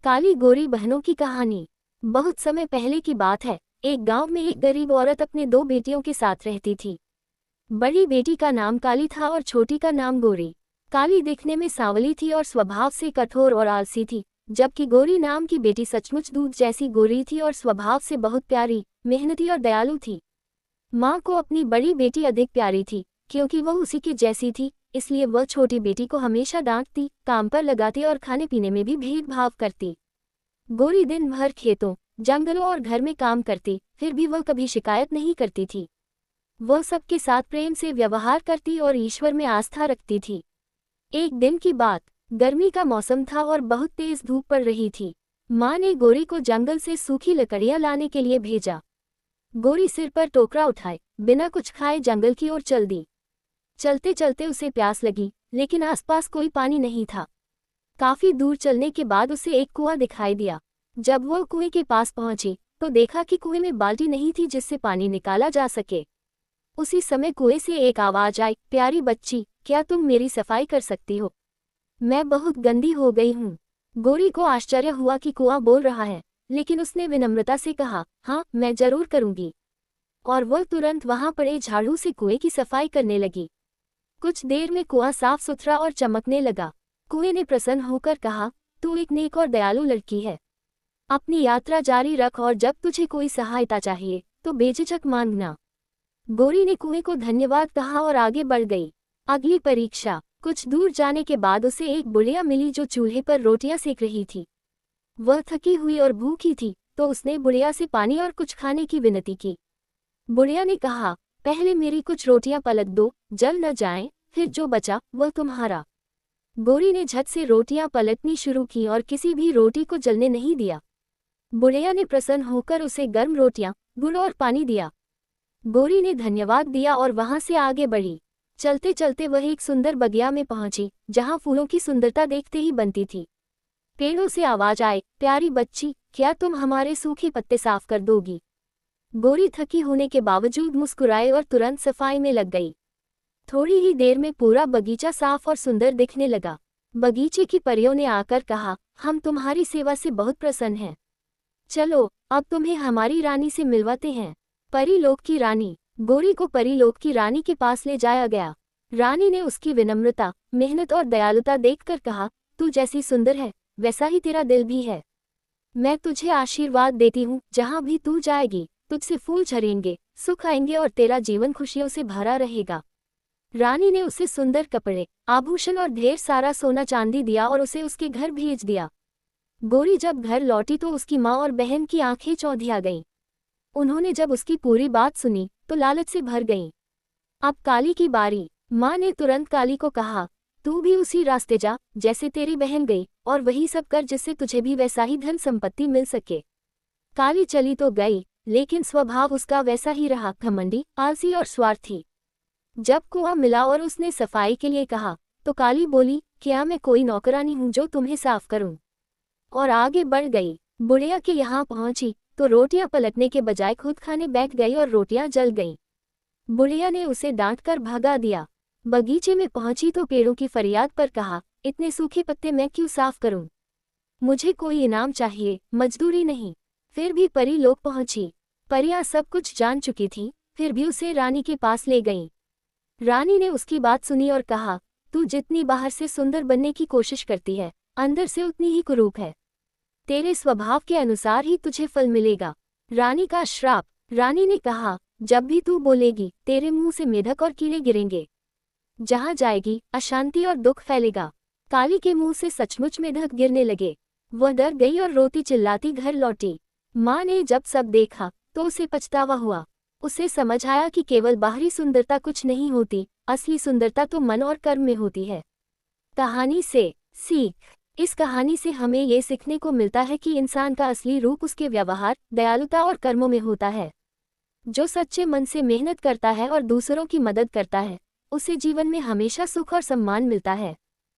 काली गोरी बहनों की कहानी। बहुत समय पहले की बात है। एक गांव में एक गरीब औरत अपने दो बेटियों के साथ रहती थी। बड़ी बेटी का नाम काली था और छोटी का नाम गोरी। काली दिखने में सांवली थी और स्वभाव से कठोर और आलसी थी, जबकि गोरी नाम की बेटी सचमुच दूध जैसी गोरी थी और स्वभाव से बहुत प्यारी, मेहनती और दयालु थी। माँ को अपनी बड़ी बेटी अधिक प्यारी थी, क्योंकि वह उसी की जैसी थी। इसलिए वह छोटी बेटी को हमेशा डांटती, काम पर लगाती और खाने पीने में भी भेदभाव करती। गोरी दिन भर खेतों, जंगलों और घर में काम करती, फिर भी वह कभी शिकायत नहीं करती थी। वह सबके साथ प्रेम से व्यवहार करती और ईश्वर में आस्था रखती थी। एक दिन की बात, गर्मी का मौसम था और बहुत तेज धूप पड़ रही थी। माँ ने गोरी को जंगल से सूखी लकड़ियाँ लाने के लिए भेजा। गोरी सिर पर टोकरा उठाए, बिना कुछ खाए जंगल की ओर चल दी। चलते चलते उसे प्यास लगी, लेकिन आसपास कोई पानी नहीं था। काफी दूर चलने के बाद उसे एक कुआं दिखाई दिया। जब वह कुएं के पास पहुंची, तो देखा कि कुएं में बाल्टी नहीं थी जिससे पानी निकाला जा सके। उसी समय कुएं से एक आवाज आई, प्यारी बच्ची, क्या तुम मेरी सफाई कर सकती हो? मैं बहुत गंदी हो गई हूँ। गोरी को आश्चर्य हुआ कि कुआं बोल रहा है, लेकिन उसने विनम्रता से कहा, हाँ, मैं जरूर करूंगी। और वह तुरंत वहां पड़े झाड़ू से कुएं की सफाई करने लगी। कुछ देर में कुआं साफ सुथरा और चमकने लगा। कुएं ने प्रसन्न होकर कहा, तू एक नेक और दयालु लड़की है। अपनी यात्रा जारी रख और जब तुझे कोई सहायता चाहिए तो बेझिझक मांगना। गोरी ने कुएं को धन्यवाद कहा और आगे बढ़ गई। अगली परीक्षा। कुछ दूर जाने के बाद उसे एक बुढ़िया मिली जो चूल्हे पर रोटियां सेक रही थी। वह थकी हुई और भूखी थी, तो उसने बुढ़िया से पानी और कुछ खाने की विनती की। बुढ़िया ने कहा, पहले मेरी कुछ रोटियां पलट दो, जल न जाएं, फिर जो बचा वह तुम्हारा। गोरी ने झट से रोटियां पलटनी शुरू की और किसी भी रोटी को जलने नहीं दिया। बुढ़िया ने प्रसन्न होकर उसे गर्म रोटियां, गुड़ और पानी दिया। गोरी ने धन्यवाद दिया और वहां से आगे बढ़ी। चलते चलते वह एक सुंदर बगिया में पहुंची, जहां फूलों की सुंदरता देखते ही बनती थी। पेड़ों से आवाज आए, प्यारी बच्ची, क्या तुम हमारे सूखे पत्ते साफ कर दोगी? गोरी थकी होने के बावजूद मुस्कुराए और तुरंत सफाई में लग गई। थोड़ी ही देर में पूरा बगीचा साफ और सुंदर दिखने लगा। बगीचे की परियों ने आकर कहा, हम तुम्हारी सेवा से बहुत प्रसन्न हैं। चलो, अब तुम्हें हमारी रानी से मिलवाते हैं। परीलोक की रानी। गोरी को परीलोक की रानी के पास ले जाया गया। रानी ने उसकी विनम्रता, मेहनत और दयालुता देखकर कहा, तू जैसी सुंदर है, वैसा ही तेरा दिल भी है। मैं तुझे आशीर्वाद देती हूँ, जहाँ भी तू जाएगी तुझसे फूल झरेंगे, सुख आएंगे और तेरा जीवन खुशियों से भरा रहेगा। रानी ने उसे सुंदर कपड़े, आभूषण और ढेर सारा सोना चांदी दिया और उसे उसके घर भेज दिया। गोरी जब घर लौटी तो उसकी माँ और बहन की आंखें चौंधिया गईं। उन्होंने जब उसकी पूरी बात सुनी तो लालच से भर गईं। अब काली की बारी। माँ ने तुरंत काली को कहा, तू भी उसी रास्ते जा जैसे तेरी बहन गई, और वही सब कर जिससे तुझे भी वैसा ही धन संपत्ति मिल सके। काली चली तो गई, लेकिन स्वभाव उसका वैसा ही रहा, घमंडी, आलसी और स्वार्थी। जब कुआं मिला और उसने सफाई के लिए कहा, तो काली बोली, क्या मैं कोई नौकरानी हूँ जो तुम्हें साफ करूं? और आगे बढ़ गई। बुढ़िया के यहाँ पहुंची तो रोटियां पलटने के बजाय खुद खाने बैठ गई और रोटियां जल गईं। बुढ़िया ने उसे डांटकर भगा दिया। बगीचे में पहुंची तो पेड़ों की फरियाद पर कहा, इतने सूखे पत्ते मैं क्यों साफ करूं? मुझे कोई इनाम चाहिए, मजदूरी नहीं। फिर भी परी लोग पहुंची। परियां सब कुछ जान चुकी थीं, फिर भी उसे रानी के पास ले गईं। रानी ने उसकी बात सुनी और कहा, तू जितनी बाहर से सुंदर बनने की कोशिश करती है, अंदर से उतनी ही कुरूप है। तेरे स्वभाव के अनुसार ही तुझे फल मिलेगा। रानी का श्राप। रानी ने कहा, जब भी तू बोलेगी तेरे मुंह से मेढक और कीड़े गिरेंगे। जहां जाएगी अशांति और दुख फैलेगा। काली के मुंह से सचमुच मेढक गिरने लगे। वह डर गई और रोती चिल्लाती घर लौटी। माँ ने जब सब देखा तो उसे पछतावा हुआ। उसे समझ आया कि केवल बाहरी सुंदरता कुछ नहीं होती, असली सुंदरता तो मन और कर्म में होती है। कहानी से सीख। इस कहानी से हमें ये सीखने को मिलता है कि इंसान का असली रूप उसके व्यवहार, दयालुता और कर्मों में होता है। जो सच्चे मन से मेहनत करता है और दूसरों की मदद करता है, उसे जीवन में हमेशा सुख और सम्मान मिलता है।